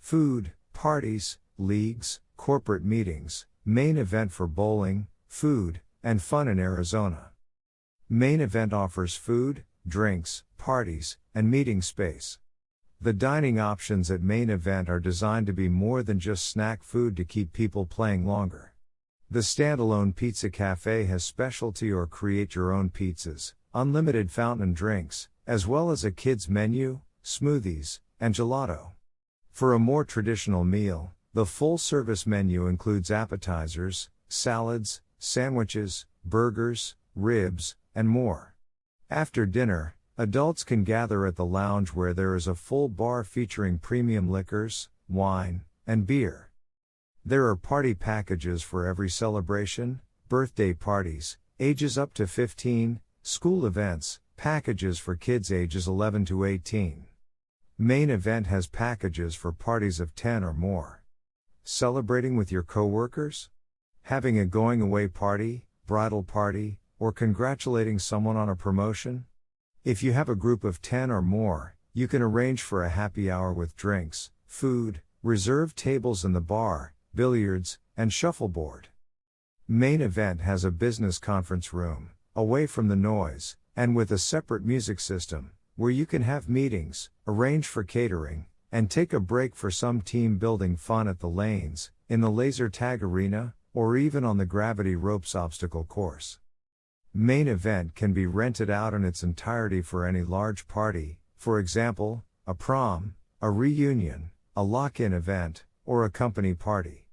food, parties, leagues, corporate meetings, main event for bowling, food, and fun in Arizona. Main event offers food, drinks, parties, and meeting space. The dining options at main event are designed to be more than just snack food to keep people playing longer. The standalone pizza cafe has specialty or create your own pizzas, unlimited fountain drinks, as well as a kids menu, smoothies, and gelato. For a more traditional meal, the full-service menu includes appetizers, salads, sandwiches, burgers, ribs, and more. After dinner, adults can gather at the lounge where there is a full bar featuring premium liquors, wine, and beer. There are party packages for every celebration, birthday parties, ages up to 15, school events, packages for kids ages 11 to 18. Main event has packages for parties of 10 or more. Celebrating with your coworkers? Having a going away party, bridal party, or congratulating someone on a promotion? If you have a group of 10 or more, you can arrange for a happy hour with drinks, food, reserved tables in the bar, billiards, and shuffleboard. Main event has a business conference room, away from the noise, and with a separate music system, where you can have meetings, arrange for catering, and take a break for some team building fun at the lanes, in the laser tag arena, or even on the gravity ropes obstacle course. Main event can be rented out in its entirety for any large party, for example, a prom, a reunion, a lock-in event, or a company party.